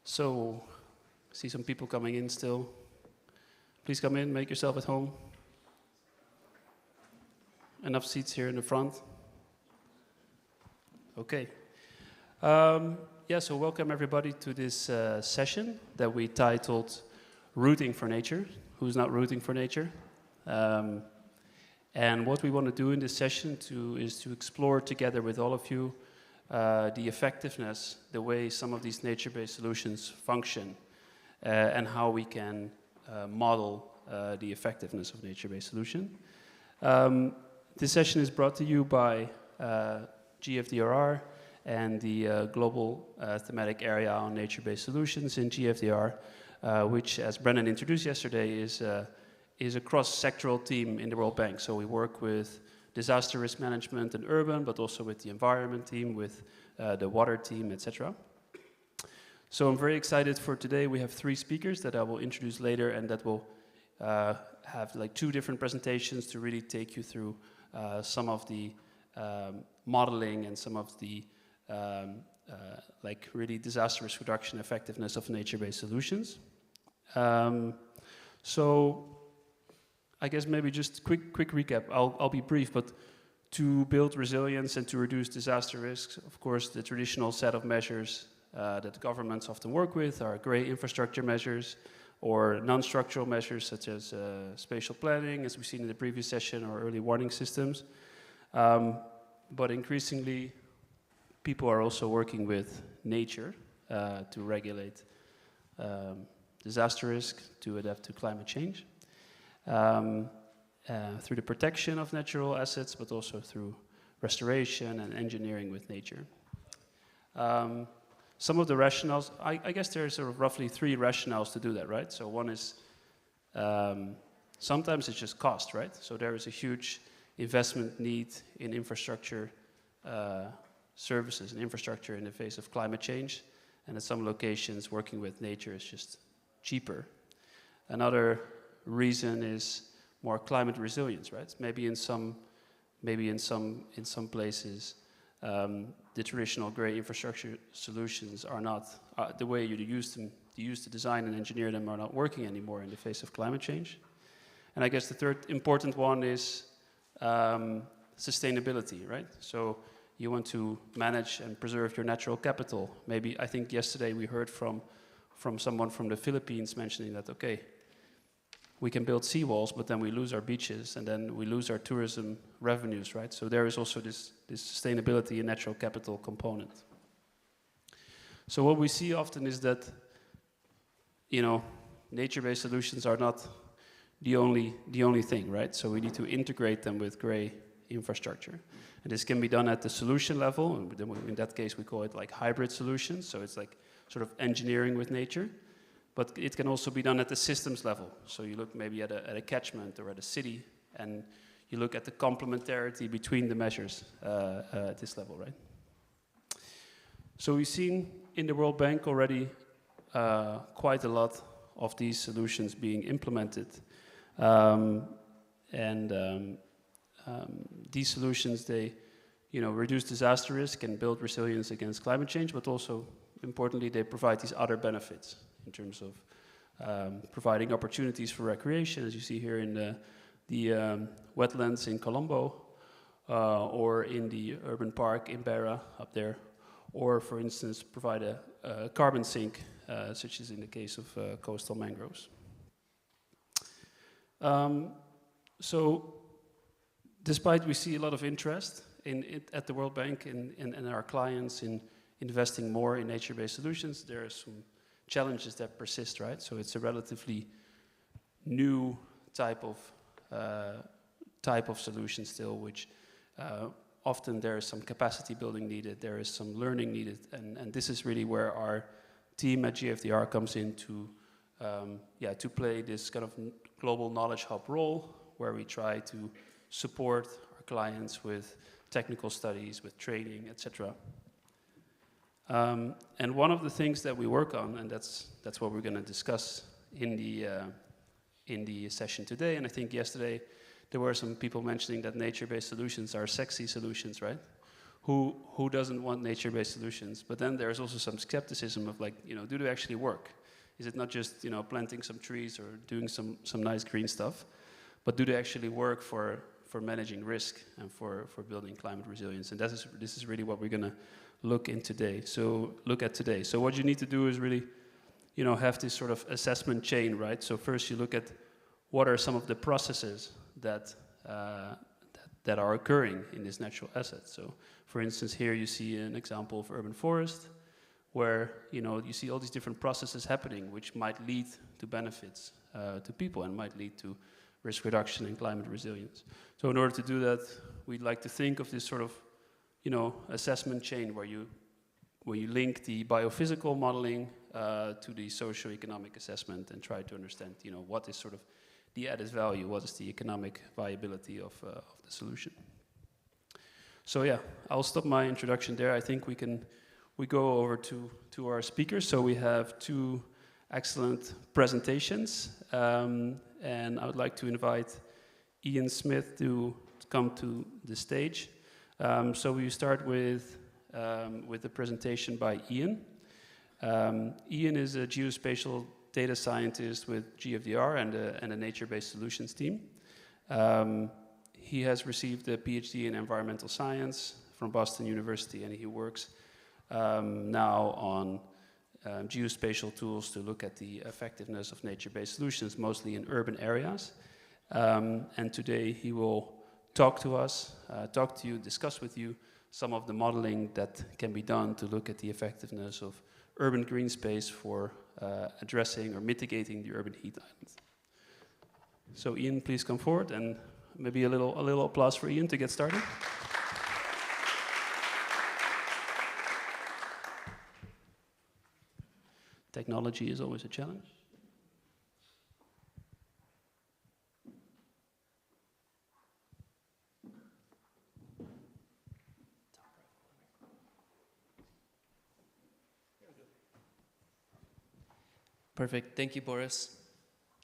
So, see some people coming in still. Please come in, make yourself at home. Enough seats here in the front. Okay. So welcome everybody to this session that we titled Rooting for Nature. Who's not rooting for nature? And what we want to do in this session is to explore together with all of you the effectiveness, the way some of these nature-based solutions function, and how we can model the effectiveness of nature-based solution. This session is brought to you by GFDRR and the Global Thematic Area on Nature-Based Solutions in GFDR, which, as Brennan introduced yesterday, is a cross-sectoral team in the World Bank. So we work with disaster risk management and urban, but also with the environment team, with the water team, etc. So I'm very excited for today. We have 3 speakers that I will introduce later, and that will have like 2 different presentations to really take you through some of the modeling and some of the like really disaster risk reduction effectiveness of nature-based solutions. So I guess maybe just quick recap. I'll be brief, but to build resilience and to reduce disaster risks, of course, the traditional set of measures that governments often work with are gray infrastructure measures or non-structural measures such as spatial planning, as we've seen in the previous session, or early warning systems. But increasingly, people are also working with nature to regulate disaster risk, to adapt to climate change. Through the protection of natural assets, but also through restoration and engineering with nature. Some of the rationales, I guess there's sort of roughly 3 rationales to do that, right? So one is, sometimes it's just cost, right? So there is a huge investment need in infrastructure services and infrastructure in the face of climate change. And at some locations, working with nature is just cheaper. Another reason is more climate resilience, right? Maybe in some places, the traditional gray infrastructure solutions are not the way you used to design and engineer them are not working anymore in the face of climate change. And I guess the third important one is sustainability, right? So you want to manage and preserve your natural capital. Maybe I think yesterday we heard from someone from the Philippines mentioning that, okay, we can build seawalls, but then we lose our beaches, and then we lose our tourism revenues, right? So there is also this sustainability and natural capital component. So what we see often is that, nature-based solutions are not the only thing, right? So we need to integrate them with gray infrastructure. And this can be done at the solution level, and in that case we call it like hybrid solutions, so it's like sort of engineering with nature. But it can also be done at the systems level. So you look maybe at a catchment or at a city, and you look at the complementarity between the measures at this level, right? So we've seen in the World Bank already quite a lot of these solutions being implemented. These solutions, they reduce disaster risk and build resilience against climate change, but also, importantly, they provide these other benefits in terms of providing opportunities for recreation, as you see here in the wetlands in Colombo, or in the urban park in Beira up there, or, for instance, provide a carbon sink, such as in the case of coastal mangroves. So, despite we see a lot of interest at the World Bank and our clients in investing more in nature-based solutions, there are some challenges that persist, right? So it's a relatively new type of solution still, which often there is some capacity building needed, there is some learning needed, and this is really where our team at GFDR comes in to play this kind of global knowledge hub role, where we try to support our clients with technical studies, with training, etc. And one of the things that we work on, and that's what we're going to discuss in the session today, and I think yesterday there were some people mentioning that nature-based solutions are sexy solutions, right? who doesn't want nature-based solutions? But then there's also some skepticism of like, you know, do they actually work? Is it not just, you know, planting some trees or doing some nice green stuff, but do they actually work for managing risk and for building climate resilience? And this is really what we're going to look at today. So what you need to do is really, you know, have this sort of assessment chain, right? So first you look at what are some of the processes that are occurring in this natural asset. So for instance, here you see an example of urban forest, where, you know, you see all these different processes happening, which might lead to benefits to people and might lead to risk reduction and climate resilience. So in order to do that, we'd like to think of this sort of, you know, assessment chain where you link the biophysical modeling to the socio-economic assessment and try to understand, you know, what is sort of the added value, what is the economic viability of the solution. So yeah, I'll stop my introduction there. I think we go over to our speakers. So we have two excellent presentations, and I would like to invite Ian Smith to come to the stage. So we start with the presentation by Ian. Ian is a geospatial data scientist with GFDR and a nature-based solutions team. He has received a PhD in environmental science from Boston University, and he works now on geospatial tools to look at the effectiveness of nature-based solutions, mostly in urban areas. And today he will talk to you, discuss with you some of the modeling that can be done to look at the effectiveness of urban green space for addressing or mitigating the urban heat island. So Ian, please come forward, and maybe a little applause for Ian to get started. Technology is always a challenge. Perfect. Thank you, Boris.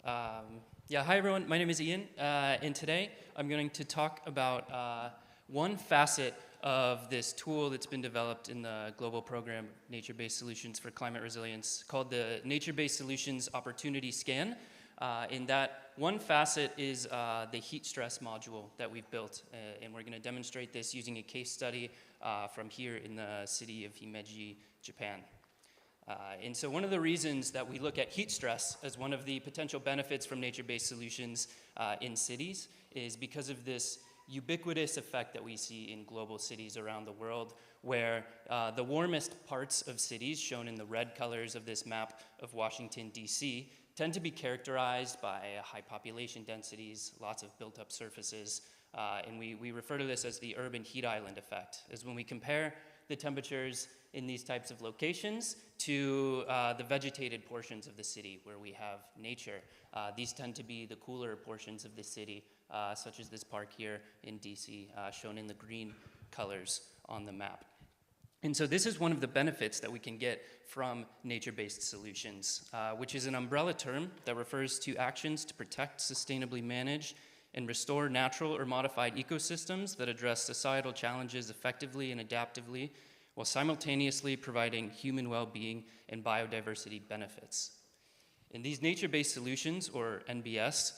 Yeah, hi everyone. My name is Ian, and today I'm going to talk about one facet of this tool that's been developed in the global program Nature-Based Solutions for Climate Resilience called the Nature-Based Solutions Opportunity Scan. In that one facet is the heat stress module that we've built, and we're going to demonstrate this using a case study from here in the city of Himeji, Japan. And so one of the reasons that we look at heat stress as one of the potential benefits from nature-based solutions in cities is because of this ubiquitous effect that we see in global cities around the world, where the warmest parts of cities, shown in the red colors of this map of Washington, D.C., tend to be characterized by high population densities, lots of built-up surfaces, and we refer to this as the urban heat island effect, as when we compare the temperatures in these types of locations to the vegetated portions of the city where we have nature. These tend to be the cooler portions of the city, such as this park here in DC, shown in the green colors on the map. And so this is one of the benefits that we can get from nature-based solutions, which is an umbrella term that refers to actions to protect, sustainably manage, and restore natural or modified ecosystems that address societal challenges effectively and adaptively, while simultaneously providing human well-being and biodiversity benefits. And these nature-based solutions, or NBS,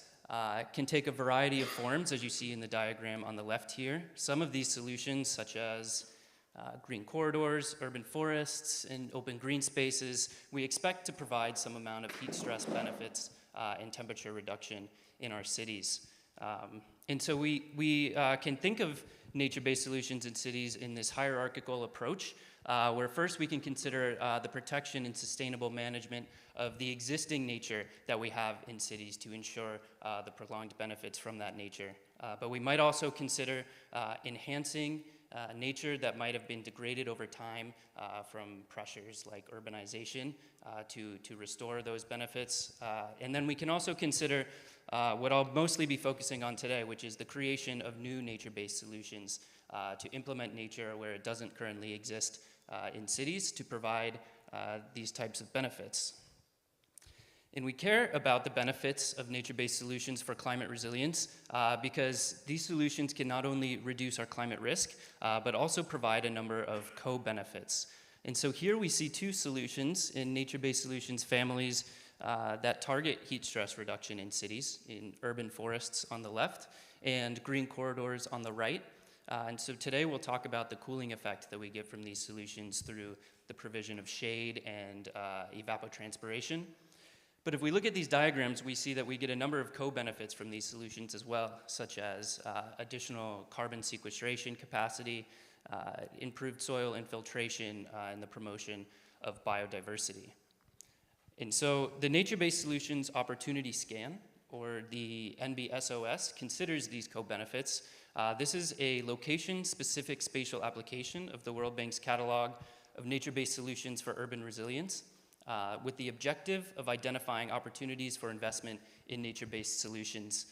can take a variety of forms, as you see in the diagram on the left here. Some of these solutions, such as green corridors, urban forests, and open green spaces, we expect to provide some amount of heat stress benefits and temperature reduction in our cities. And so we can think of nature-based solutions in cities in this hierarchical approach, where first we can consider the protection and sustainable management of the existing nature that we have in cities to ensure the prolonged benefits from that nature. But we might also consider enhancing nature that might have been degraded over time from pressures like urbanization to restore those benefits. And then we can also consider what I'll mostly be focusing on today, which is the creation of new nature-based solutions to implement nature where it doesn't currently exist in cities to provide these types of benefits. And we care about the benefits of nature-based solutions for climate resilience because these solutions can not only reduce our climate risk, but also provide a number of co-benefits. And so here we see two solutions in nature-based solutions families that target heat stress reduction in cities, in urban forests on the left, and green corridors on the right. And so today we'll talk about the cooling effect that we get from these solutions through the provision of shade and evapotranspiration. But if we look at these diagrams, we see that we get a number of co-benefits from these solutions as well, such as additional carbon sequestration capacity, improved soil infiltration, and the promotion of biodiversity. And so the Nature-Based Solutions Opportunity Scan, or the NBSOS, considers these co-benefits. This is a location-specific spatial application of the World Bank's catalog of nature-based solutions for urban resilience, with the objective of identifying opportunities for investment in nature-based solutions.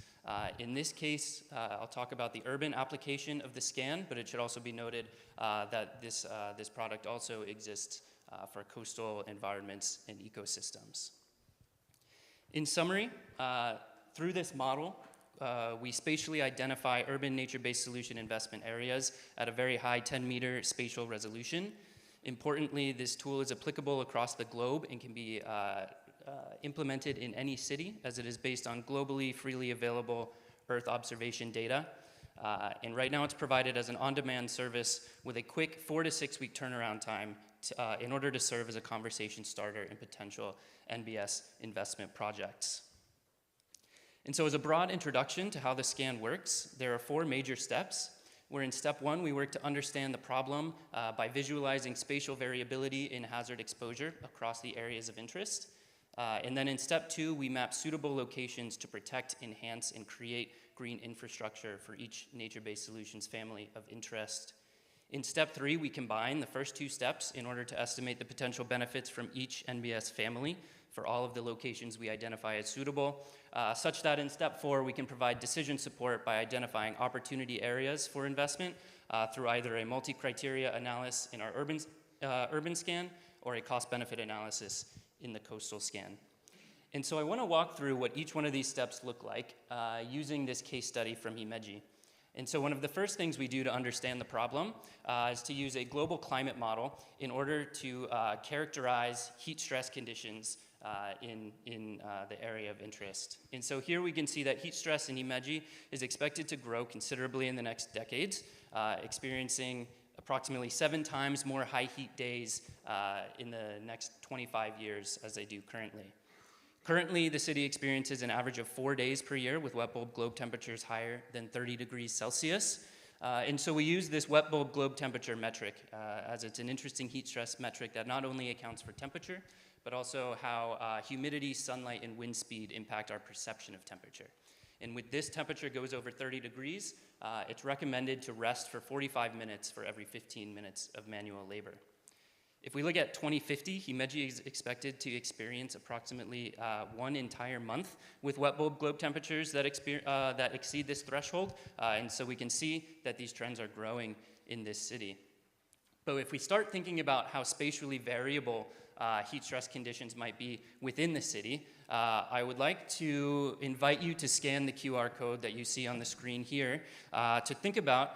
In this case, I'll talk about the urban application of the scan, but it should also be noted that this product also exists for coastal environments and ecosystems. In summary, through this model, we spatially identify urban nature-based solution investment areas at a very high 10-meter spatial resolution. Importantly, this tool is applicable across the globe and can be implemented in any city, as it is based on globally freely available Earth observation data. And right now it's provided as an on-demand service with a quick 4 to 6 week turnaround time in order to serve as a conversation starter in potential NBS investment projects. And so as a broad introduction to how the scan works, there are 4 major steps. Where in step 1, we work to understand the problem by visualizing spatial variability in hazard exposure across the areas of interest. And then in step 2, we map suitable locations to protect, enhance, and create green infrastructure for each nature-based solutions family of interest. In step 3, we combine the first 2 steps in order to estimate the potential benefits from each NBS family for all of the locations we identify as suitable, such that in step 4, we can provide decision support by identifying opportunity areas for investment through either a multi-criteria analysis in our urban scan or a cost-benefit analysis in the coastal scan. And so I want to walk through what each one of these steps look like using this case study from Himeji. And so one of the first things we do to understand the problem is to use a global climate model in order to characterize heat stress conditions in the area of interest. And so here we can see that heat stress in Himeji is expected to grow considerably in the next decades, experiencing approximately 7 times more high heat days in the next 25 years as they do currently. Currently, the city experiences an average of 4 days per year with wet bulb globe temperatures higher than 30 degrees Celsius. And so we use this wet bulb globe temperature metric as it's an interesting heat stress metric that not only accounts for temperature, but also how humidity, sunlight, and wind speed impact our perception of temperature. And with this temperature goes over 30 degrees, it's recommended to rest for 45 minutes for every 15 minutes of manual labor. If we look at 2050, Himeji is expected to experience approximately 1 entire month with wet bulb globe temperatures that exceed this threshold. And so we can see that these trends are growing in this city. But if we start thinking about how spatially variable heat stress conditions might be within the city, I would like to invite you to scan the QR code that you see on the screen here to think about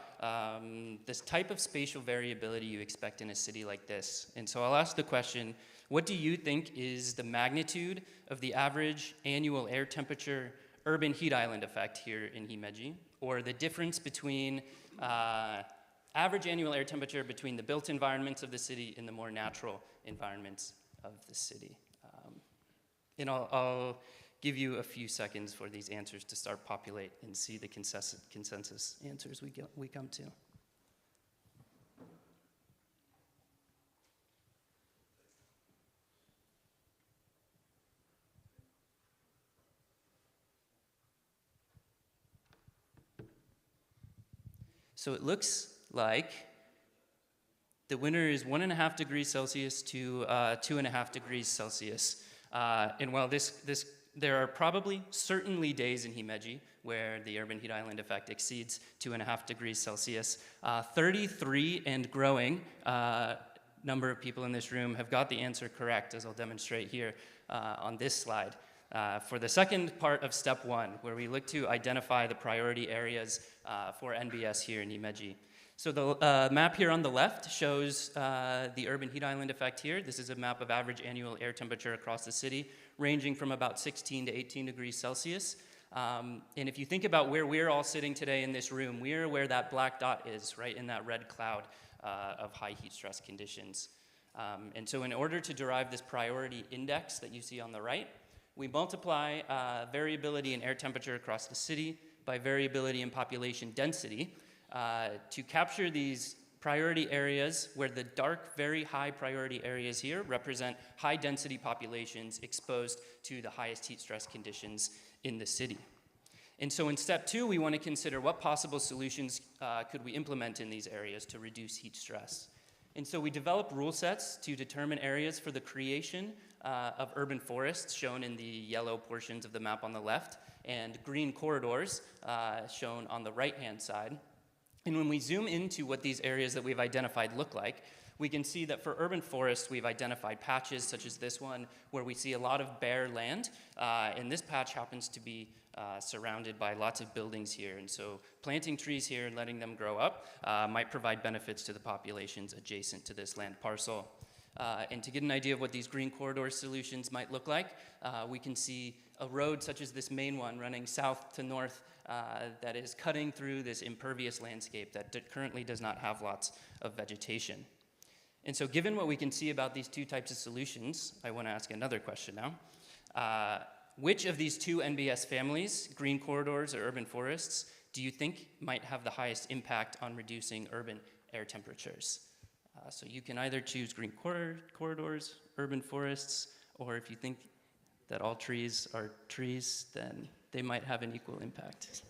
this type of spatial variability you expect in a city like this. And so I'll ask the question, what do you think is the magnitude of the average annual air temperature urban heat island effect here in Himeji, or the difference between average annual air temperature between the built environments of the city and the more natural environments of the city? And I'll give you a few seconds for these answers to start populate and see the consensus answers we come to. So it looks like the winner is 1.5 degrees Celsius to 2.5 degrees Celsius. And while there are probably certainly days in Himeji where the urban heat island effect exceeds 2.5 degrees Celsius, 33 and growing number of people in this room have got the answer correct, as I'll demonstrate here on this slide. for the second part of step 1, where we look to identify the priority areas for NBS here in Himeji. So the map here on the left shows the urban heat island effect here. This is a map of average annual air temperature across the city, ranging from about 16 to 18 degrees Celsius. And if you think about where we're all sitting today in this room, we're where that black dot is, right in that red cloud of high heat stress conditions. And so in order to derive this priority index that you see on the right, we multiply variability in air temperature across the city by variability in population density to capture these priority areas where the dark, very high priority areas here represent high density populations exposed to the highest heat stress conditions in the city. And so in step 2, we want to consider what possible solutions could we implement in these areas to reduce heat stress. And so we develop rule sets to determine areas for the creation of urban forests, shown in the yellow portions of the map on the left, and green corridors, shown on the right-hand side. And when we zoom into what these areas that we've identified look like, we can see that for urban forests, we've identified patches such as this one, where we see a lot of bare land, and this patch happens to be surrounded by lots of buildings here. And so planting trees here and letting them grow up might provide benefits to the populations adjacent to this land parcel. And to get an idea of what these green corridor solutions might look like, we can see a road such as this main one running south to north that is cutting through this impervious landscape that currently does not have lots of vegetation. And so given what we can see about these two types of solutions, I want to ask another question now. Which of these two NBS families, green corridors or urban forests, do you think might have the highest impact on reducing urban air temperatures? So you can either choose green corridors, urban forests, or if you think that all trees are trees, then they might have an equal impact.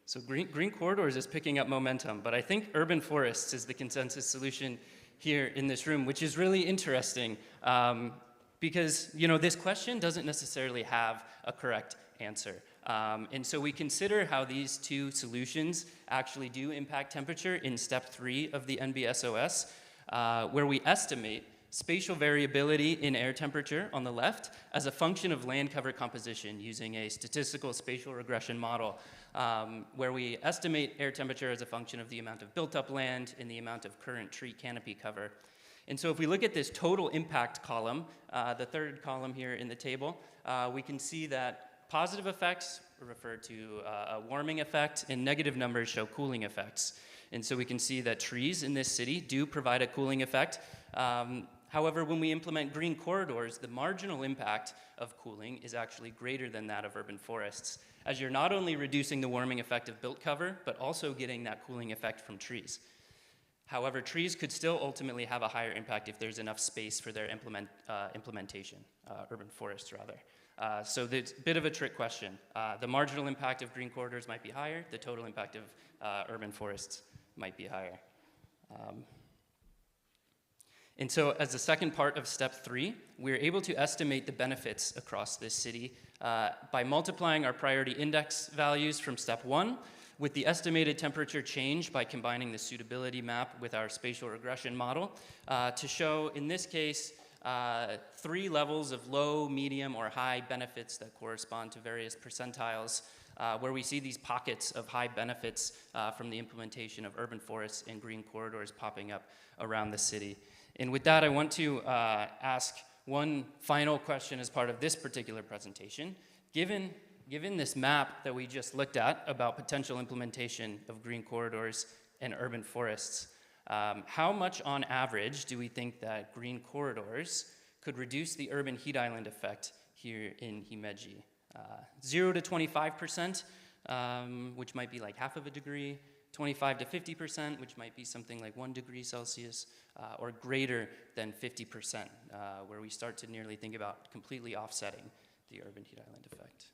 So green corridors is picking up momentum, but I think urban forests is the consensus solution here in this room, which is really interesting because this question doesn't necessarily have a correct answer. And so we consider how these two solutions actually do impact temperature in step 3 of the NBSOS, where we estimate spatial variability in air temperature on the left as a function of land cover composition using a statistical spatial regression model, where we estimate air temperature as a function of the amount of built-up land and the amount of current tree canopy cover. And so if we look at this total impact column, the third column here in the table, we can see that positive effects refer to a warming effect, and negative numbers show cooling effects. And so we can see that trees in this city do provide a cooling effect. However, when we implement green corridors, the marginal impact of cooling is actually greater than that of urban forests, as you're not only reducing the warming effect of built cover, but also getting that cooling effect from trees. However, trees could still ultimately have a higher impact if there's enough space for their implementation, urban forests rather. So it's a bit of a trick question. The marginal impact of green corridors might be higher, the total impact of urban forests might be higher. And so as the second part of step 3, we're able to estimate the benefits across this city by multiplying our priority index values from step 1 with the estimated temperature change by combining the suitability map with our spatial regression model to show, in this case, 3 levels of low, medium, or high benefits that correspond to various percentiles, where we see these pockets of high benefits from the implementation of urban forests and green corridors popping up around the city. And with that, I want to ask one final question as part of this particular presentation. Given this map that we just looked at about potential implementation of green corridors and urban forests, how much on average do we think that green corridors could reduce the urban heat island effect here in Himeji? 0 to 25%, which might be like half of a degree, 25 to 50%, which might be something like 1 degree Celsius, or greater than 50%, where we start to nearly think about completely offsetting the urban heat island effect.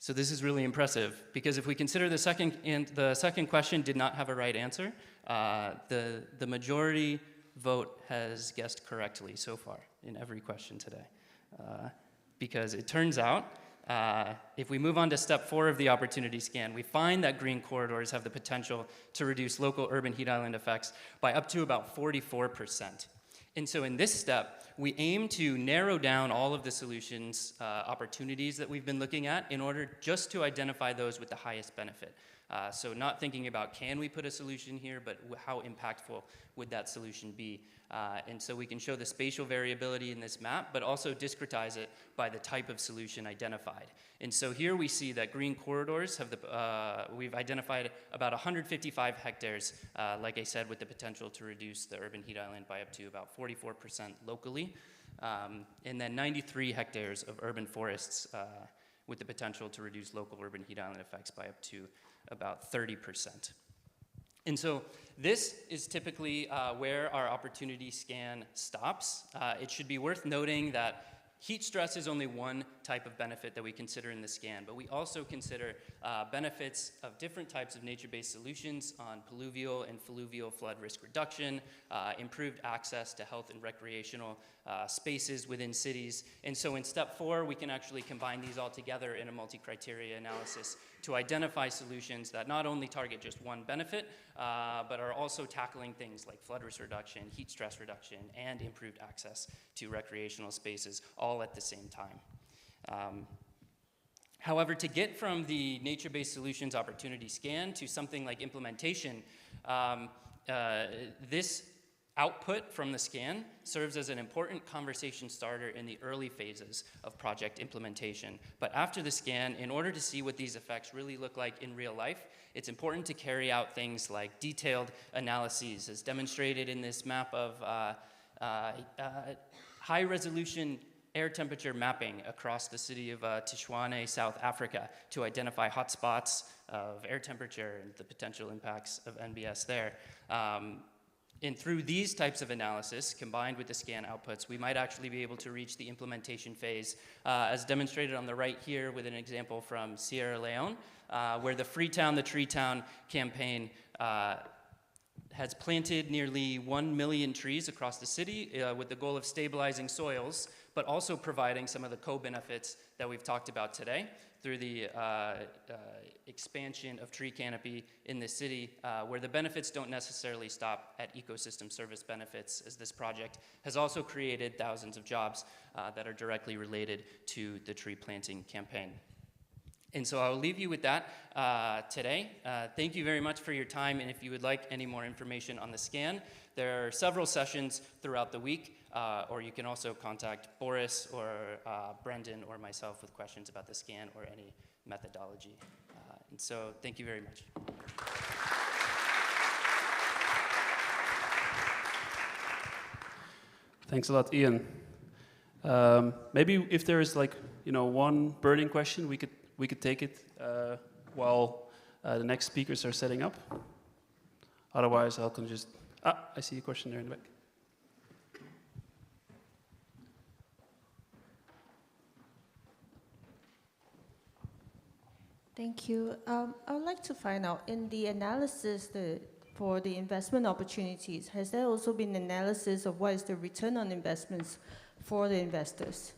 So this is really impressive, because if we consider the second question did not have a right answer, the majority vote has guessed correctly so far in every question today. Because it turns out, if we move on to step 4 of the opportunity scan, we find that green corridors have the potential to reduce local urban heat island effects by up to about 44%. And so in this step, we aim to narrow down all of the solutions opportunities that we've been looking at in order just to identify those with the highest benefit. So not thinking about can we put a solution here, but how impactful would that solution be. And so we can show the spatial variability in this map, but also discretize it by the type of solution identified. And so here we see that green corridors have we've identified about 155 hectares, like I said, with the potential to reduce the urban heat island by up to about 44% locally. And then 93 hectares of urban forests with the potential to reduce local urban heat island effects by up to about 30%. And so this is typically where our opportunity scan stops. It should be worth noting that heat stress is only one type of benefit that we consider in the scan, but we also consider benefits of different types of nature-based solutions on pluvial and fluvial flood risk reduction, improved access to health and recreational spaces within cities. And so in step 4, we can actually combine these all together in a multi-criteria analysis to identify solutions that not only target just one benefit, but are also tackling things like flood risk reduction, heat stress reduction, and improved access to recreational spaces all at the same time. However, to get from the nature-based solutions opportunity scan to something like implementation, this output from the scan serves as an important conversation starter in the early phases of project implementation. But after the scan, in order to see what these effects really look like in real life, it's important to carry out things like detailed analyses, as demonstrated in this map of high-resolution air temperature mapping across the city of Tshwane, South Africa, to identify hotspots of air temperature and the potential impacts of NBS there. And through these types of analysis, combined with the scan outputs, we might actually be able to reach the implementation phase, as demonstrated on the right here with an example from Sierra Leone, where the Freetown the Tree Town campaign has planted nearly 1 million trees across the city with the goal of stabilizing soils, but also providing some of the co-benefits that we've talked about today through the expansion of tree canopy in the city, where the benefits don't necessarily stop at ecosystem service benefits, as this project has also created thousands of jobs that are directly related to the tree planting campaign. And so I'll leave you with that today. Thank you very much for your time, and if you would like any more information on the scan, there are several sessions throughout the week, or you can also contact Boris or Brendan or myself with questions about the scan or any methodology. And so thank you very much. Thanks a lot, Ian. Maybe if there is one burning question, we could take it while the next speakers are setting up. Otherwise, I can just... I see a question there in the back. Thank you. I would like to find out, in the analysis for the investment opportunities, has there also been analysis of what is the return on investments for the investors?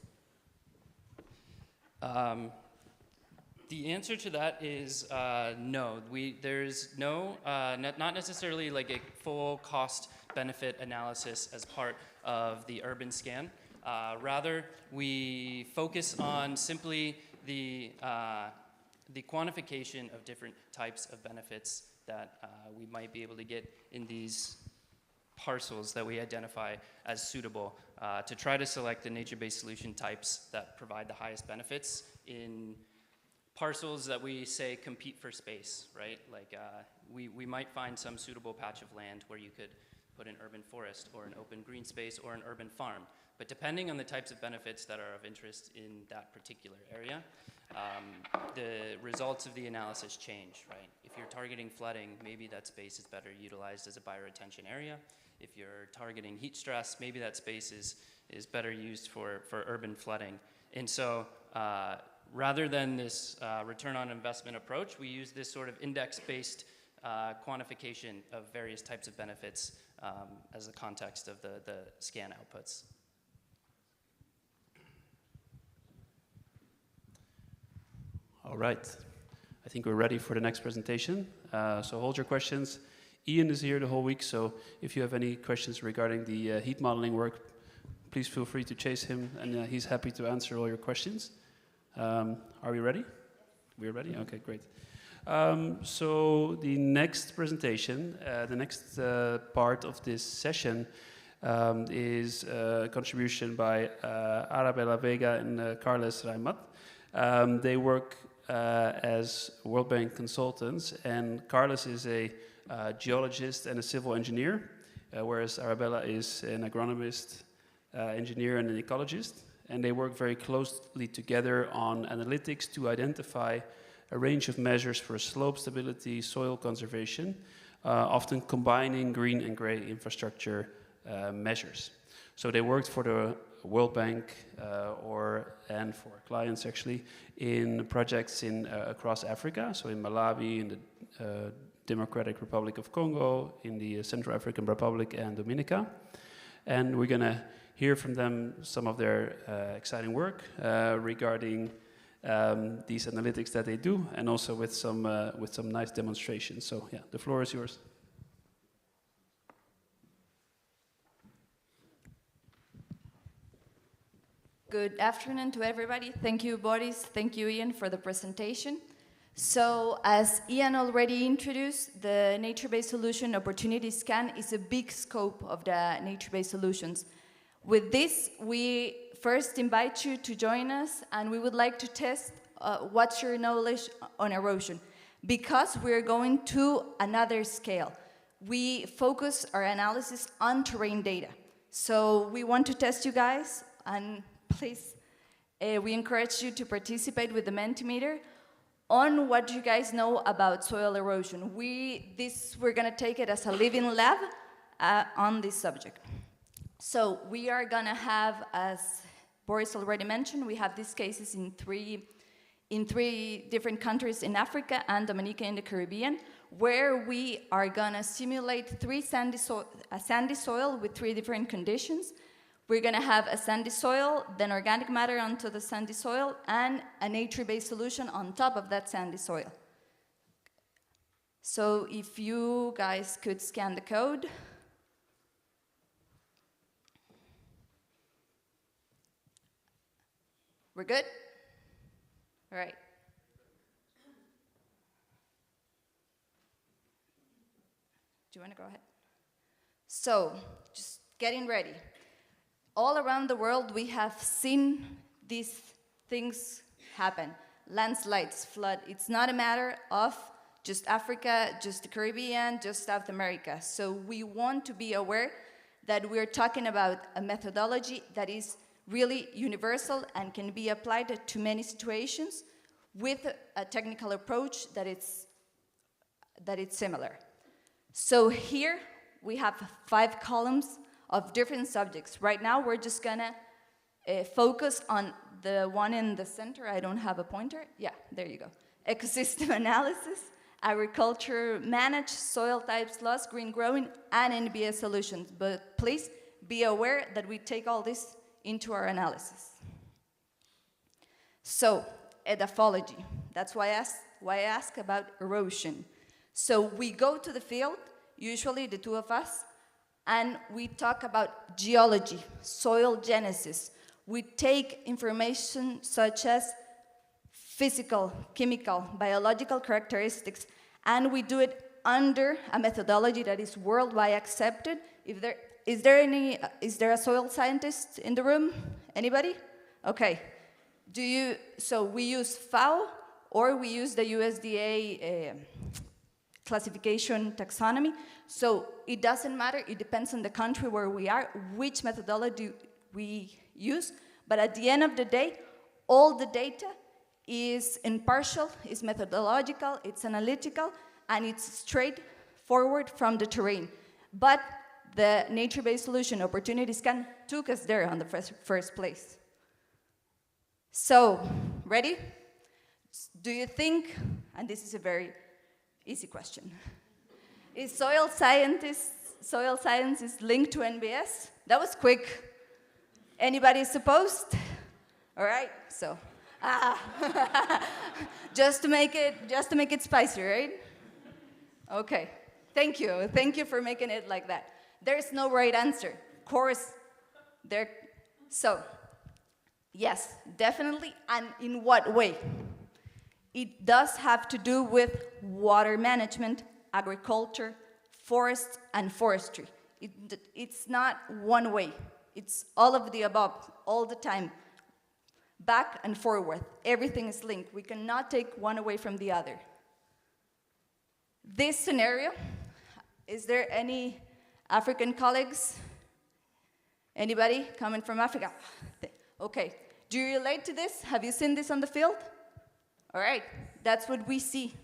The answer to that is no. There's no, not necessarily like a full cost benefit analysis as part of the urban scan. Rather, we focus on simply the quantification of different types of benefits that we might be able to get in these parcels that we identify as suitable to try to select the nature-based solution types that provide the highest benefits in parcels that we say compete for space, right? Like we might find some suitable patch of land where you could put an urban forest or an open green space or an urban farm. But depending on the types of benefits that are of interest in that particular area, the results of the analysis change, right? If you're targeting flooding, maybe that space is better utilized as a bioretention area. If you're targeting heat stress, maybe that space is better used for urban flooding. And so rather than this return on investment approach, we use this sort of index-based quantification of various types of benefits as the context of the scan outputs. All right. I think we're ready for the next presentation. So hold your questions. Ian is here the whole week, so if you have any questions regarding the heat modeling work, please feel free to chase him, and he's happy to answer all your questions. Are we ready? We're ready? Okay, great. So the next presentation, the next part of this session is a contribution by Arabella Vega and Carles Raimat. They work as World Bank consultants, and Carlos is a geologist and a civil engineer, whereas Arabella is an agronomist, engineer, and an ecologist. And they work very closely together on analytics to identify a range of measures for slope stability, soil conservation, often combining green and gray infrastructure measures. So they worked for the World Bank and for clients actually in projects across Africa, so in Malawi, in the Democratic Republic of Congo, in the Central African Republic and Dominica. And we're gonna hear from them some of their exciting work regarding these analytics that they do, and also with some nice demonstrations. So yeah, the floor is yours. Good afternoon to everybody. Thank you, Boris. Thank you, Ian, for the presentation. So, as Ian already introduced, the Nature-Based Solution Opportunity Scan is a big scope of the nature-based solutions. With this, we first invite you to join us, and we would like to test what's your knowledge on erosion, because we're going to another scale. We focus our analysis on terrain data. So we want to test you guys, and please, we encourage you to participate with the Mentimeter on what you guys know about soil erosion. We're gonna take it as a living lab on this subject. So we are gonna have, as Boris already mentioned, we have these cases in three different countries in Africa and Dominica in the Caribbean, where we are gonna simulate a sandy soil with three different conditions. We're gonna have a sandy soil, then organic matter onto the sandy soil, and a nature-based solution on top of that sandy soil. So if you guys could scan the code. We're good? All right. Do you want to go ahead? So, just getting ready. All around the world, we have seen these things happen. Landslides, flood. It's not a matter of just Africa, just the Caribbean, just South America. So we want to be aware that we're talking about a methodology that is really universal and can be applied to many situations with a technical approach that it's similar. So here we have 5 columns of different subjects. Right now we're just gonna focus on the one in the center. I don't have a pointer. Yeah, there you go. Ecosystem analysis, agriculture managed, soil types loss, green growing, and NBS solutions. But please be aware that we take all this into our analysis. So, edaphology. That's why I ask about erosion. So we go to the field, usually the two of us, and we talk about geology, soil genesis. We take information such as physical, chemical, biological characteristics, and we do it under a methodology that is worldwide accepted. Is there a soil scientist in the room? Anybody? Okay. So we use FAO, or we use the USDA classification taxonomy. So it doesn't matter, it depends on the country where we are, which methodology we use, but at the end of the day, all the data is impartial, is methodological, it's analytical, and it's straightforward from the terrain. But the nature-based solution opportunity scan took us there on the first place. So, ready? Do you think, and this is a very easy question, is soil science linked to NBS? That was quick. Anybody supposed? All right, so just to make it spicy, right? Okay, thank you for making it like that. There's no right answer. Of course, so yes, definitely, and in what way? It does have to do with water management, agriculture, forests, and forestry. It's not one way. It's all of the above, all the time. Back and forward, everything is linked. We cannot take one away from the other. This scenario, is there any African colleagues? Anybody coming from Africa? Okay, do you relate to this? Have you seen this on the field? All right, that's what we see.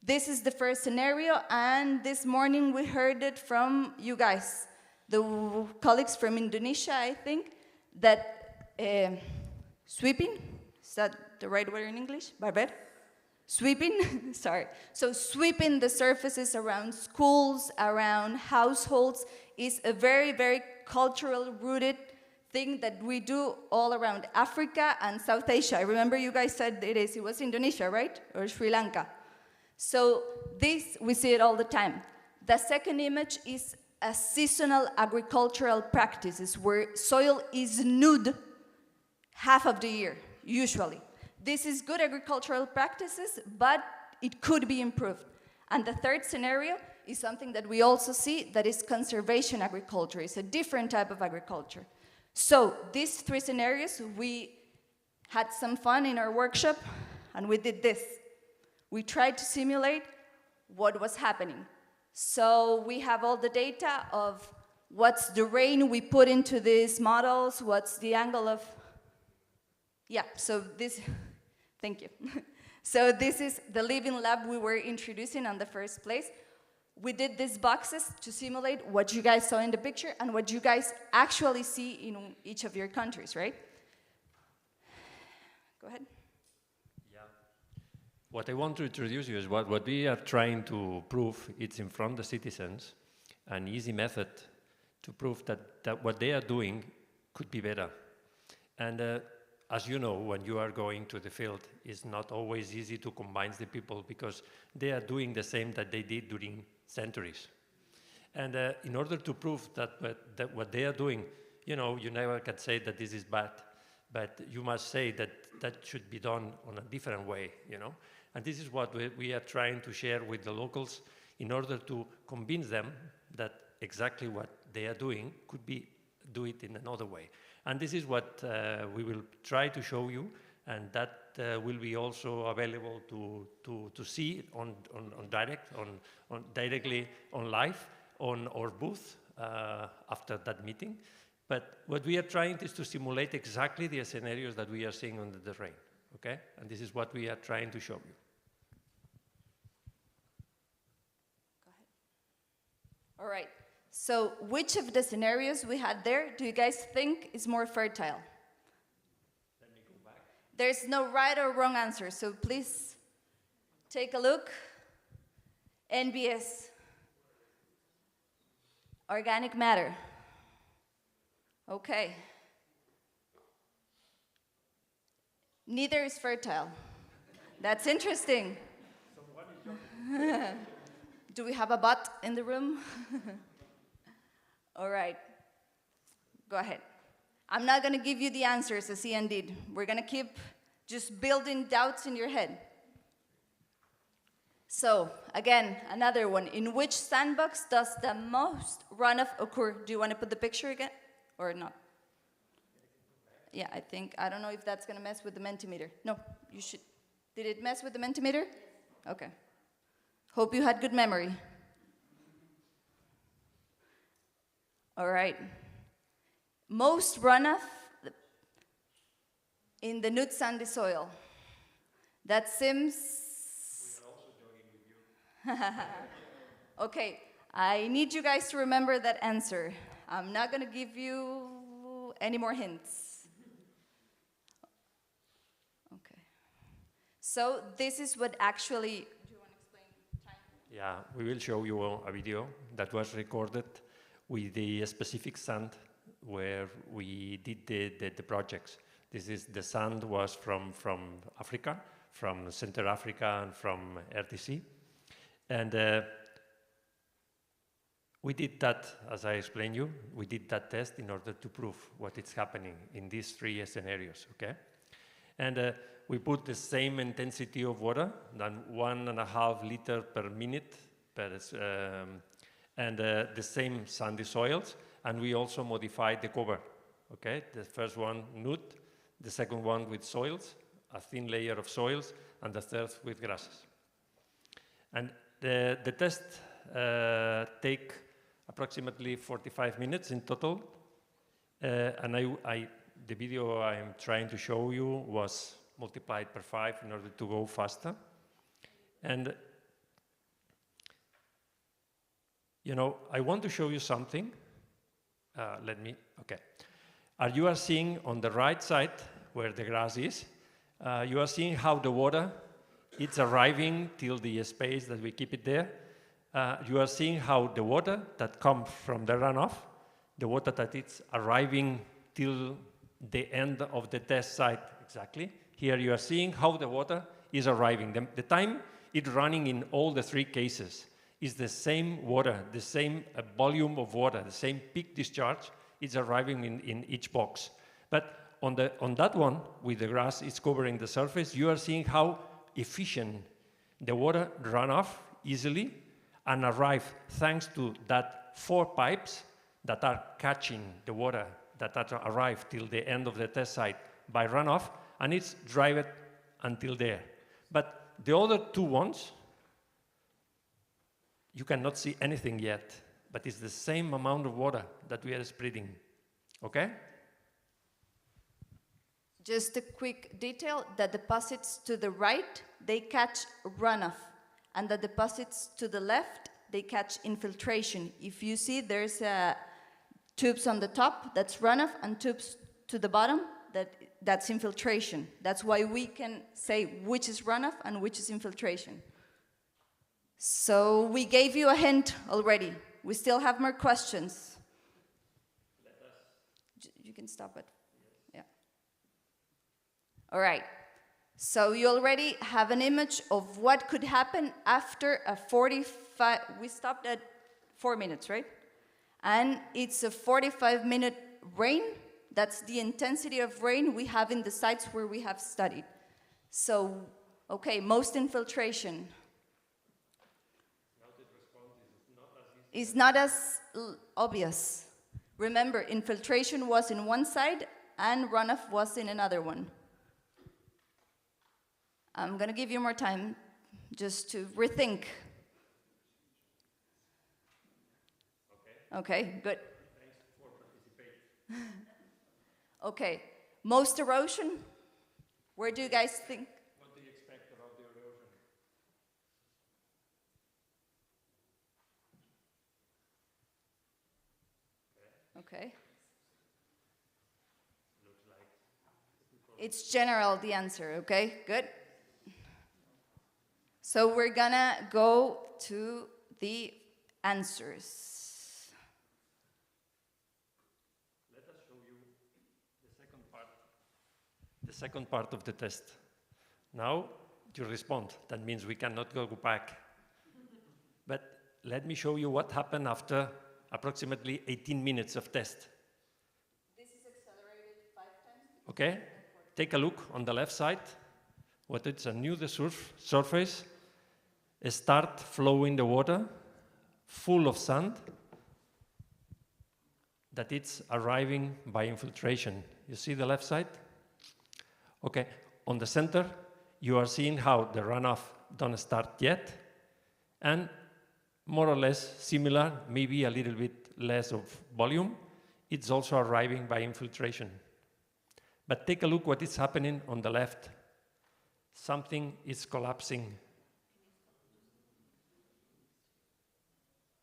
This is the first scenario, and this morning we heard it from you guys, the colleagues from Indonesia, I think, that sweeping, is that the right word in English? Barber? Sweeping, sorry. So sweeping the surfaces around schools, around households, is a very, very cultural rooted thing that we do all around Africa and South Asia. I remember you guys said it was Indonesia, right? Or Sri Lanka. So this, we see it all the time. The second image is a seasonal agricultural practices where soil is nude half of the year, usually. This is good agricultural practices, but it could be improved. And the third scenario is something that we also see, that is conservation agriculture. It's a different type of agriculture. So these three scenarios, we had some fun in our workshop, and we did this. We tried to simulate what was happening. So we have all the data of what's the rain we put into these models, what's the angle of, yeah, so this, thank you. So this is the living lab we were introducing on the first place. We did these boxes to simulate what you guys saw in the picture and what you guys actually see in each of your countries, right? Go ahead. Yeah. What I want to introduce you is what we are trying to prove. It's in front of the citizens, an easy method to prove that what they are doing could be better. And as you know, when you are going to the field, it's not always easy to combine the people because they are doing the same that they did during centuries. And in order to prove that what they are doing, you know, you never can say that this is bad, but you must say that that should be done on a different way, you know. And this is what we are trying to share with the locals in order to convince them that exactly what they are doing could be do it in another way. And this is what we will try to show you, and that will be also available to see on directly on live on our booth after that meeting. But what we are trying is to simulate exactly the scenarios that we are seeing on the terrain, okay? And this is what we are trying to show you. Go ahead. All right. So which of the scenarios we had there do you guys think is more fertile? Let me go back. There's no right or wrong answer, so please take a look. NBS, organic matter. Okay. Neither is fertile. That's interesting. Do we have a bot in the room? All right, go ahead. I'm not going to give you the answers as Ian did. We're going to keep just building doubts in your head. So, again, another one. In which sandbox does the most runoff occur? Do you want to put the picture again or not? Yeah, I don't know if that's going to mess with the Mentimeter. No, you should. Did it mess with the Mentimeter? Okay. Hope you had good memory. All right. Most runoff in the nude sandy soil. That seems... We are also joining with you. Okay, I need you guys to remember that answer. I'm not going to give you any more hints. Okay. So this is what actually, do you want to explain time? Yeah, we will show you a video that was recorded with the specific sand where we did the projects. The sand was from Africa, from Central Africa and from RDC. And we did that, as I explained you, we did that test in order to prove what is happening in these three scenarios, okay? And we put the same intensity of water, than 1.5 liters per minute, and the same sandy soils, and we also modified the cover, okay? The first one nude, the second one with soils, a thin layer of soils, and the third with grasses. And the test take approximately 45 minutes in total, and the video I'm trying to show you was multiplied per 5 in order to go faster. And you know, I want to show you something. Okay. You are seeing on the right side where the grass is, you are seeing how the water, it's arriving till the space that we keep it there. You are seeing how the water that comes from the runoff, the water that it's arriving till the end of the test site exactly. Here you are seeing how the water is arriving. The time it's running in all the three cases is the same water, the same volume of water, the same peak discharge is arriving in each box. But on that one, with the grass is covering the surface, you are seeing how efficient the water run off easily and arrive thanks to that 4 pipes that are catching the water that arrive till the end of the test site by runoff, and it's driven until there. But the other 2 ones, you cannot see anything yet, but it's the same amount of water that we are spreading, okay? Just a quick detail, the deposits to the right, they catch runoff, and the deposits to the left, they catch infiltration. If you see, there's tubes on the top, that's runoff, and tubes to the bottom, that's infiltration. That's why we can say which is runoff and which is infiltration. So we gave you a hint already. We still have more questions. You can stop it. Yeah. All right. So you already have an image of what could happen after a 45, we stopped at 4 minutes, right? And it's a 45-minute rain. That's the intensity of rain we have in the sites where we have studied. So, okay, most infiltration is not as obvious. Remember, infiltration was in one side and runoff was in another one. I'm going to give you more time just to rethink. Okay, good. Thanks for participating. Okay, most erosion? Where do you guys think? What do you expect about the erosion? Okay. Looks like it's general, the answer, okay? Good. So we're gonna go to the answers. Let us show you the second part of the test. Now you respond. That means we cannot go back. But let me show you what happened after approximately 18 minutes of test. This is accelerated 5 times. Okay, take a look on the left side. What it's a new surface. Start flowing the water, full of sand, that it's arriving by infiltration. You see the left side? Okay, on the center, you are seeing how the runoff don't start yet, and more or less similar, maybe a little bit less of volume, it's also arriving by infiltration. But take a look what is happening on the left. Something is collapsing.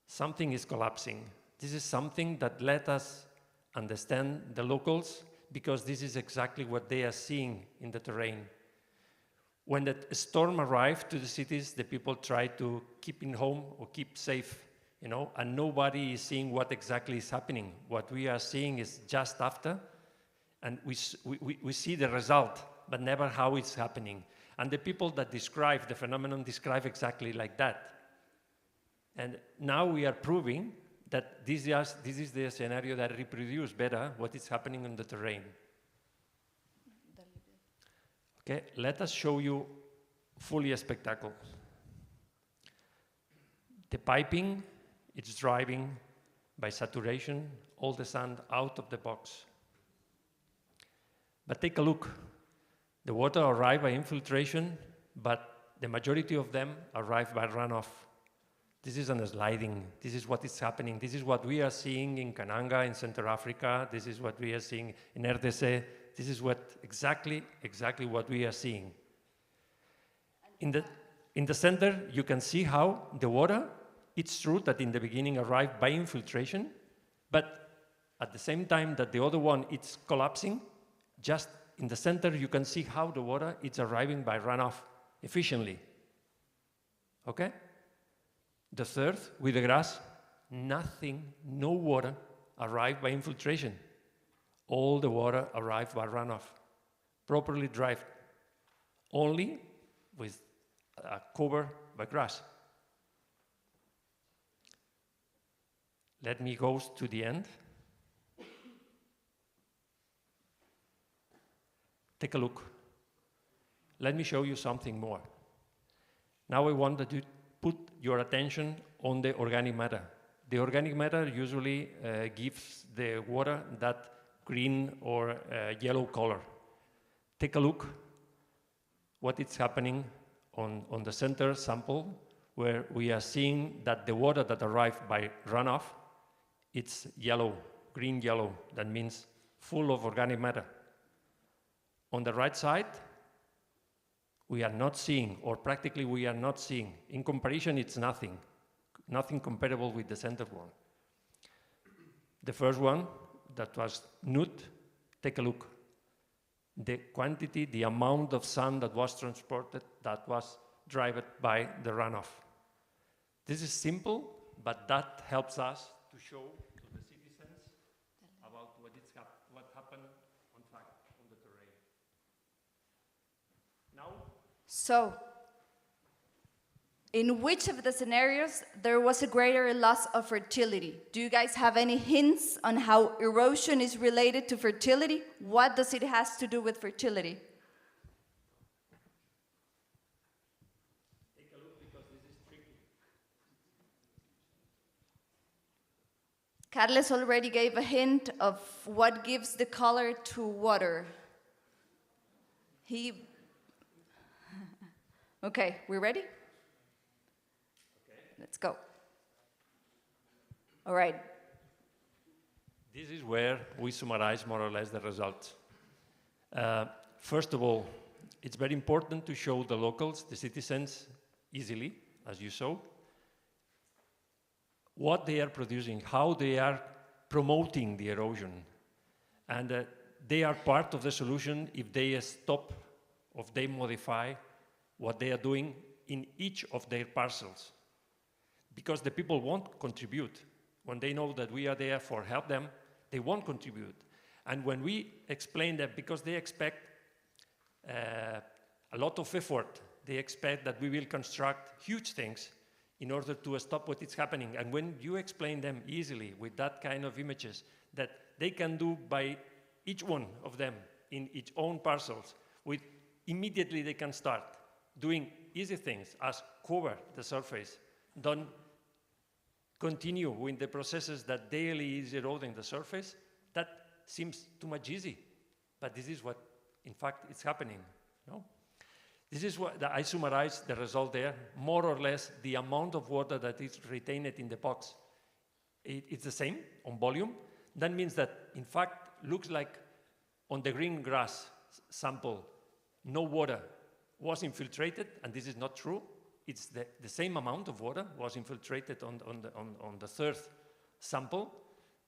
Something is collapsing. This is something that let us understand the locals, because this is exactly what they are seeing in the terrain. When the storm arrived to the cities, the people tried to keep in home or keep safe, you know, and nobody is seeing what exactly is happening. What we are seeing is just after, and we see the result, but never how it's happening. And the people that describe the phenomenon describe exactly like that. And now we are proving that this is the scenario that reproduces better what is happening on the terrain. Okay, let us show you fully a spectacle. The piping, it's driving by saturation, all the sand out of the box. But take a look. The water arrive by infiltration, but the majority of them arrive by runoff. This is a sliding. This is what is happening. This is what we are seeing in Kananga, in Central Africa. This is what we are seeing in RDC. This is what exactly what we are seeing. In the center, you can see how the water, it's true that in the beginning arrived by infiltration, but at the same time that the other one it's collapsing, just in the center you can see how the water is arriving by runoff efficiently. Okay? The third, with the grass, nothing, no water arrived by infiltration. All the water arrived by runoff, properly dried, only with cover by grass. Let me go to the end. Take a look. Let me show you something more. Now I want to put your attention on the organic matter. The organic matter usually gives the water that green or yellow color. Take a look what is happening on the center sample, where we are seeing that the water that arrived by runoff, it's yellow, green yellow. That means full of organic matter. On the right side, we are not seeing, or practically we are not seeing. In comparison, it's nothing comparable with the center one. The first one, that was nude, take a look. The quantity, the amount of sand that was transported, that was driven by the runoff. This is simple, but that helps us to show to the citizens about what happened on fact on the terrain. Now, So, in which of the scenarios there was a greater loss of fertility? Do you guys have any hints on how erosion is related to fertility? What does it have to do with fertility? take a look because this is tricky. Carles already gave a hint of what gives the color to water. Okay, we ready? Let's go. All right. This is where we summarize more or less the results. First of all, it's very important to show the locals, the citizens, easily, as you saw, what they are producing, how they are promoting the erosion. And they are part of the solution if they stop, if they modify what they are doing in each of their parcels. Because the people won't contribute. When they know that we are there for help them, they won't contribute. And when we explain that, because they expect a lot of effort, they expect that we will construct huge things in order to stop what is happening. And when you explain them easily with that kind of images that they can do by each one of them in its own parcels, immediately they can start doing easy things as cover the surface, don't continue with the processes that daily is eroding the surface. That seems too much easy, but this is what, in fact, is happening. No? This is what I summarize the result there. More or less, the amount of water that is retained in the box, it's the same on volume. That means that, in fact, looks like on the green grass sample, no water was infiltrated, and this is not true. It's the same amount of water was infiltrated on the third sample.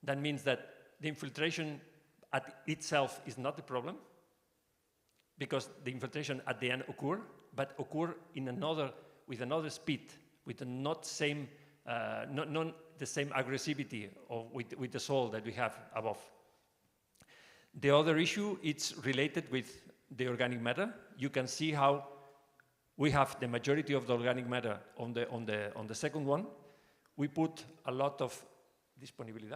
That means that the infiltration at itself is not the problem, because the infiltration at the end occurred, but occur with another speed, with not the same aggressivity with the soil that we have above. The other issue, it's related with the organic matter. You can see how we have the majority of the organic matter on the second one. We put a lot of availability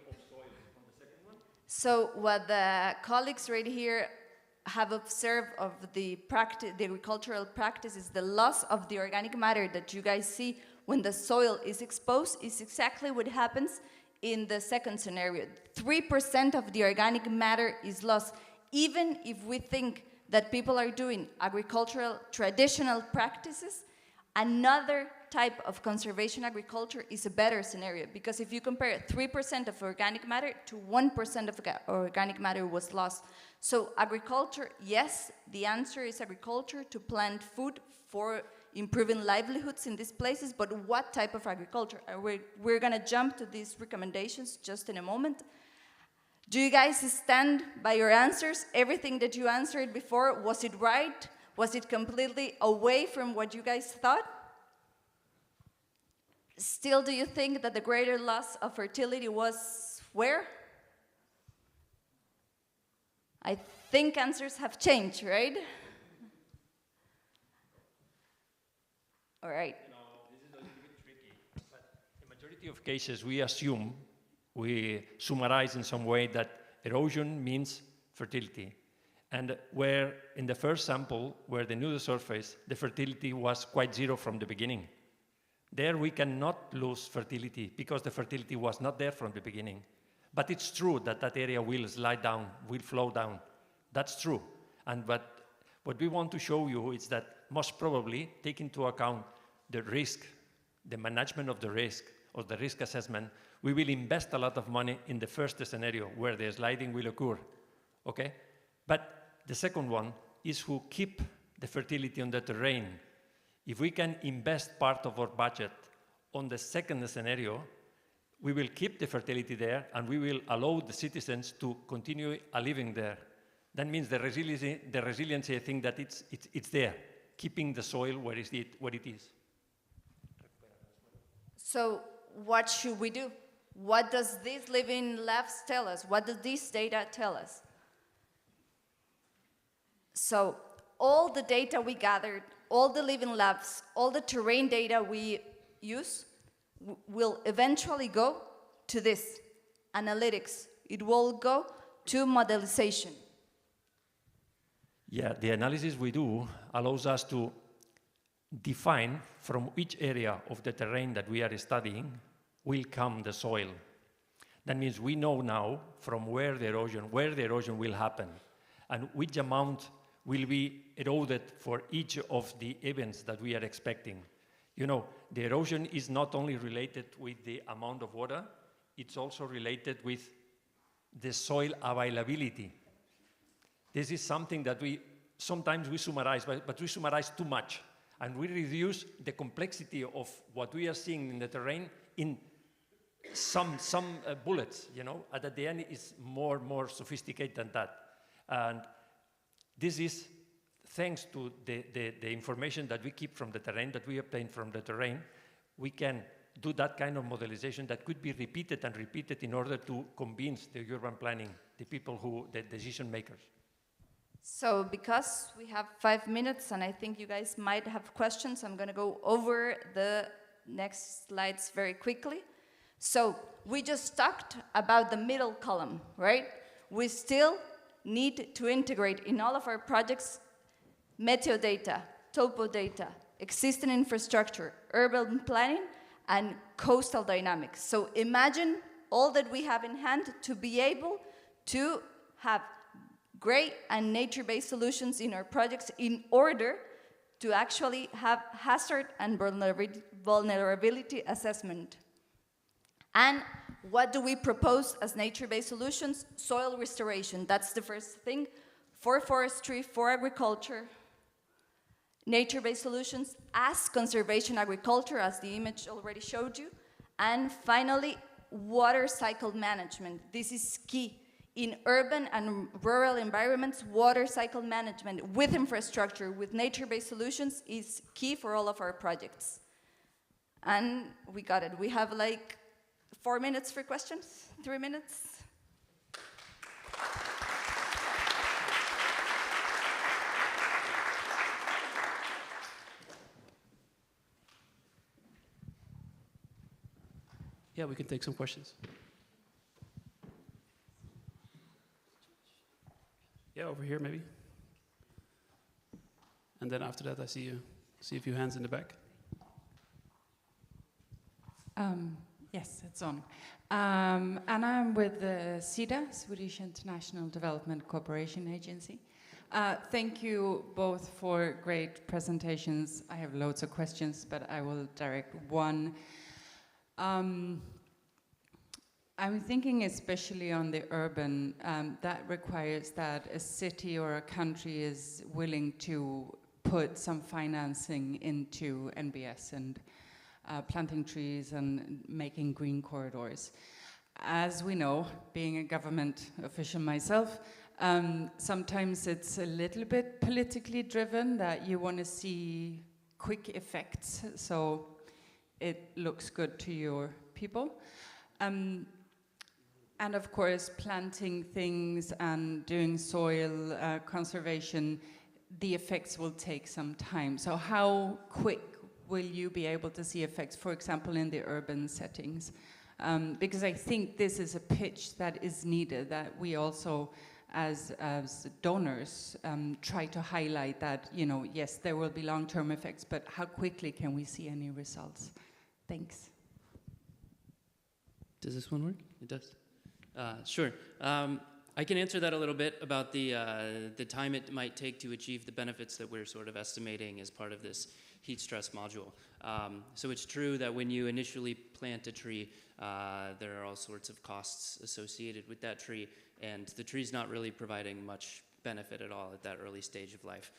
of soil on the second one. So what the colleagues right here have observed of the agricultural practice is the loss of the organic matter that you guys see when the soil is exposed is exactly what happens in the second scenario. 3% of the organic matter is lost. Even if we think that people are doing agricultural traditional practices, another type of conservation agriculture is a better scenario, because if you compare 3% of organic matter to 1% of organic matter was lost. So agriculture, yes, the answer is agriculture to plant food for improving livelihoods in these places, but what type of agriculture? We're gonna jump to these recommendations just in a moment. Do you guys stand by your answers? Everything that you answered before, was it right? Was it completely away from what you guys thought? Still, do you think that the greater loss of fertility was where? I think answers have changed, right? All right. No, this is a little bit tricky. But in the majority of cases, we summarize in some way that erosion means fertility. And where in the first sample, where they knew the surface, the fertility was quite zero from the beginning. There we cannot lose fertility because the fertility was not there from the beginning. But it's true that that area will slide down, will flow down. That's true. And what we want to show you is that most probably take into account the risk, the management of the risk, or the risk assessment. We will invest a lot of money in the first scenario where the sliding will occur, okay? But the second one is who keep the fertility on the terrain. If we can invest part of our budget on the second scenario, we will keep the fertility there and we will allow the citizens to continue living there. That means the resiliency, I think that it's there, keeping the soil where it is. So what should we do? What does these living labs tell us? What does this data tell us? So all the data we gathered, all the living labs, all the terrain data we use will eventually go to this, analytics. It will go to modelization. Yeah, the analysis we do allows us to define from which area of the terrain that we are studying will come the soil. That means we know now from where the erosion will happen and which amount will be eroded for each of the events that we are expecting. You know, the erosion is not only related with the amount of water, it's also related with the soil availability. This is something that sometimes we summarize, but we summarize too much. And we reduce the complexity of what we are seeing in the terrain in some bullets, you know, and at the end is more sophisticated than that. And this is thanks to the information that we keep from the terrain, that we obtain from the terrain. We can do that kind of modelization that could be repeated and repeated in order to convince the urban planning, the people the decision makers. So because we have 5 minutes and I think you guys might have questions, I'm going to go over the next slides very quickly. So we just talked about the middle column, right? We still need to integrate in all of our projects meteo data, topo data, existing infrastructure, urban planning, and coastal dynamics. So imagine all that we have in hand to be able to have great and nature-based solutions in our projects in order to actually have hazard and vulnerability assessment. And what do we propose as nature-based solutions? Soil restoration, that's the first thing. For forestry, for agriculture, nature-based solutions as conservation agriculture, as the image already showed you. And finally, water cycle management. This is key. in urban and rural environments, water cycle management with infrastructure, with nature-based solutions is key for all of our projects. And we got it. We have like 4 minutes for questions, 3 minutes. Yeah, we can take some questions. Yeah, over here maybe. And then after that, I see a few hands in the back. Yes, it's on. And I'm with the SIDA, Swedish International Development Cooperation Agency. Thank you both for great presentations. I have loads of questions, but I will direct one. I'm thinking especially on the urban, that requires that a city or a country is willing to put some financing into NBS and planting trees and making green corridors. As we know, being a government official myself, sometimes it's a little bit politically driven, that you want to see quick effects, so it looks good to your people. And of course, planting things and doing soil conservation, the effects will take some time. So how quick will you be able to see effects, for example, in the urban settings? Because I think this is a pitch that is needed, that we also, as donors, try to highlight that, you know, yes, there will be long-term effects, but how quickly can we see any results? Thanks. Does this one work? It does. Sure. I can answer that a little bit about the time it might take to achieve the benefits that we're sort of estimating as part of this heat stress module. So it's true that when you initially plant a tree, there are all sorts of costs associated with that tree, and the tree's not really providing much benefit at all at that early stage of life.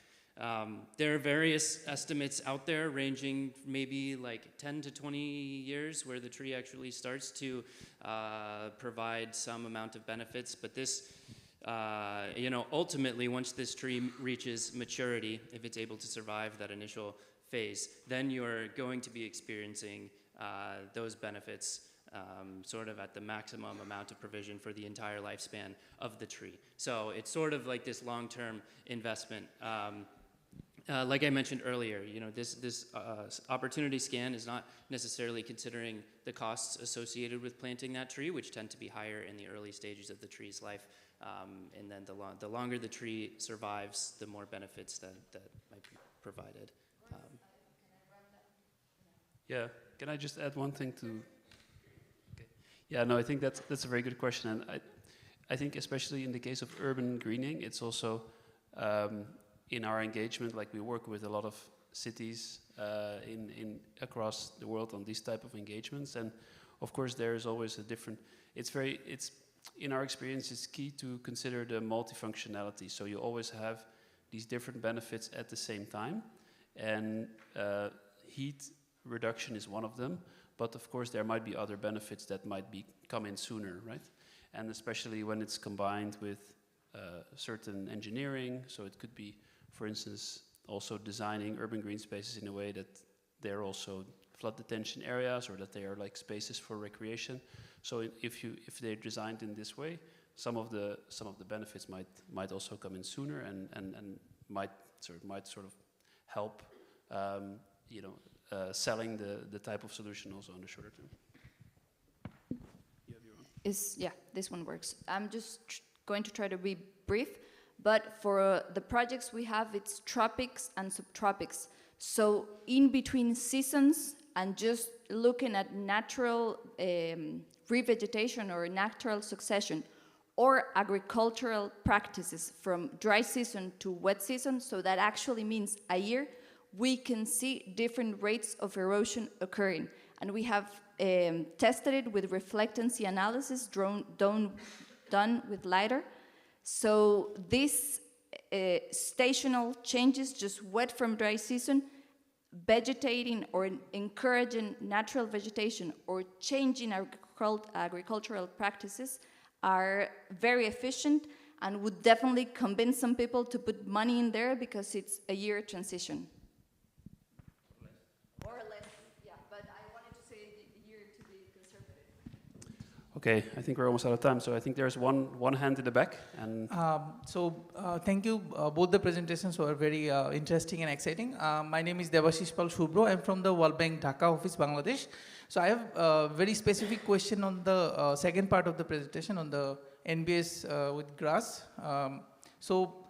There are various estimates out there ranging maybe like 10 to 20 years where the tree actually starts to provide some amount of benefits, but this, you know, ultimately once this tree reaches maturity, if it's able to survive that initial phase, then you're going to be experiencing those benefits sort of at the maximum amount of provision for the entire lifespan of the tree. So it's sort of like this long-term investment. Like I mentioned earlier, you know, this opportunity scan is not necessarily considering the costs associated with planting that tree, which tend to be higher in the early stages of the tree's life. And then the longer the tree survives, the more benefits that might be provided. Yeah, can I just add one thing to? Okay. Yeah, no, I think that's a very good question, and I think especially in the case of urban greening, it's also in our engagement, like we work with a lot of cities in across the world on these type of engagements, and of course there is always a different. It's in our experience, it's key to consider the multifunctionality. So you always have these different benefits at the same time, and heat reduction is one of them, but of course there might be other benefits that might come in sooner, right? And especially when it's combined with certain engineering, so it could be, for instance, also designing urban green spaces in a way that they're also flood detention areas or that they are like spaces for recreation. So if they're designed in this way, some of the benefits might also come in sooner and might sort of help you know, selling the type of solution also in the shorter term. You have your own? Yeah, this one works. I'm just going to try to be brief, but for the projects we have, it's tropics and subtropics. So in between seasons and just looking at natural revegetation or natural succession or agricultural practices from dry season to wet season, so that actually means a year, we can see different rates of erosion occurring. And we have tested it with reflectancy analysis done with LiDAR. So these stational changes, just wet from dry season, vegetating or encouraging natural vegetation or changing agricultural practices are very efficient and would definitely convince some people to put money in there because it's a year transition. Or less, yeah, but I wanted to say a year to be conservative. Okay, I think we're almost out of time, so I think there's one hand in the back. And Thank you. Both the presentations were very interesting and exciting. My name is Devashish Pal Shubro. I'm from the World Bank Dhaka office, Bangladesh. So I have a very specific question on the second part of the presentation on the NBS with grass. So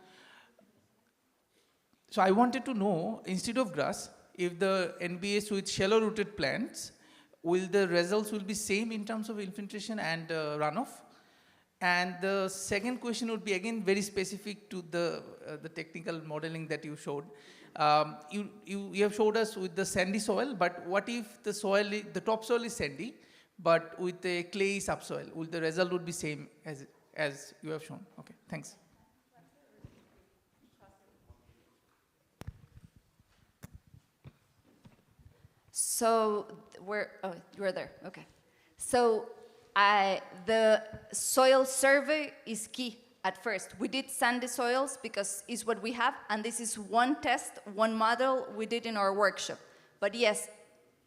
I wanted to know, instead of grass, if the NBS with shallow rooted plants, will the results will be same in terms of infiltration and runoff? And the second question would be again very specific to the technical modeling that you showed. You have showed us with the sandy soil, but what if the soil, the topsoil is sandy, but with a clay subsoil, will the result would be same as you have shown? Okay, thanks. So you were there, okay. So the soil survey is key at first. We did sandy soils because it's what we have, and this is one test, one model we did in our workshop. But yes,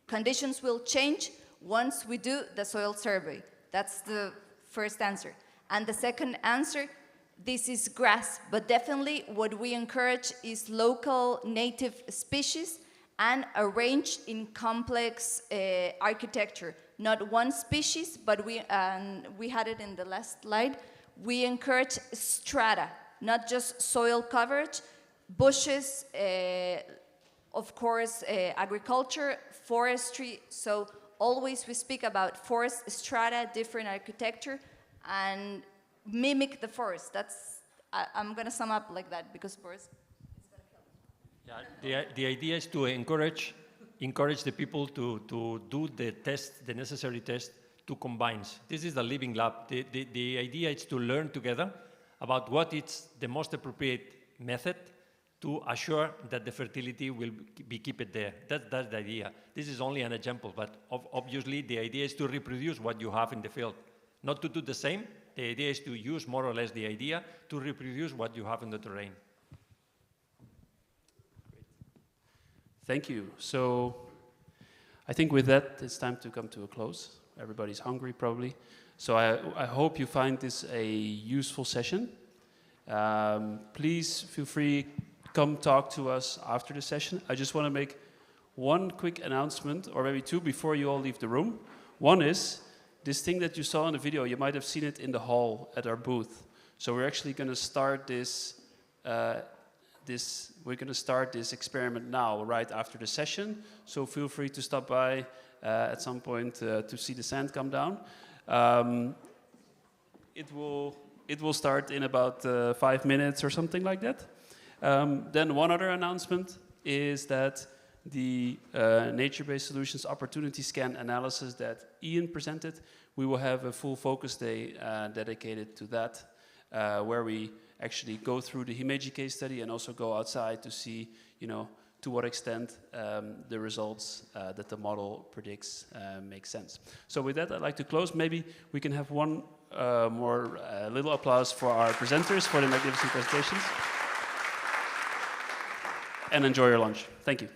conditions will change once we do the soil survey. That's the first answer. And the second answer, this is grass, but definitely what we encourage is local native species and arranged in complex architecture. Not one species, but we had it in the last slide. We encourage strata, not just soil coverage, bushes, of course, agriculture, forestry. So always we speak about forest strata, different architecture, and mimic the forest. I'm going to sum up like that because Boris is going to kill me. Yeah, the idea is to encourage the people to do the test, the necessary test to combine. This is the living lab. The idea is to learn together about what is the most appropriate method to assure that the fertility will be kept there. That's the idea. This is only an example, but obviously the idea is to reproduce what you have in the field. Not to do the same. The idea is to use more or less the idea to reproduce what you have in the terrain. thank you. So I think with that, it's time to come to a close. Everybody's hungry probably. So I hope you find this a useful session. Please feel free, come talk to us after the session. I just want to make one quick announcement, or maybe two, before you all leave the room. One is, this thing that you saw in the video, you might have seen it in the hall at our booth. So we're actually going to start this experiment now, right after the session. So feel free to stop by at some point to see the sand come down. It will start in about 5 minutes or something like that. Then one other announcement is that the nature-based solutions opportunity scan analysis that Ian presented, we will have a full focus day dedicated to that, where we actually go through the Himeji case study and also go outside to see, to what extent the results that the model predicts make sense. So with that, I'd like to close. Maybe we can have one more little applause for our presenters for the magnificent presentations. And enjoy your lunch. Thank you.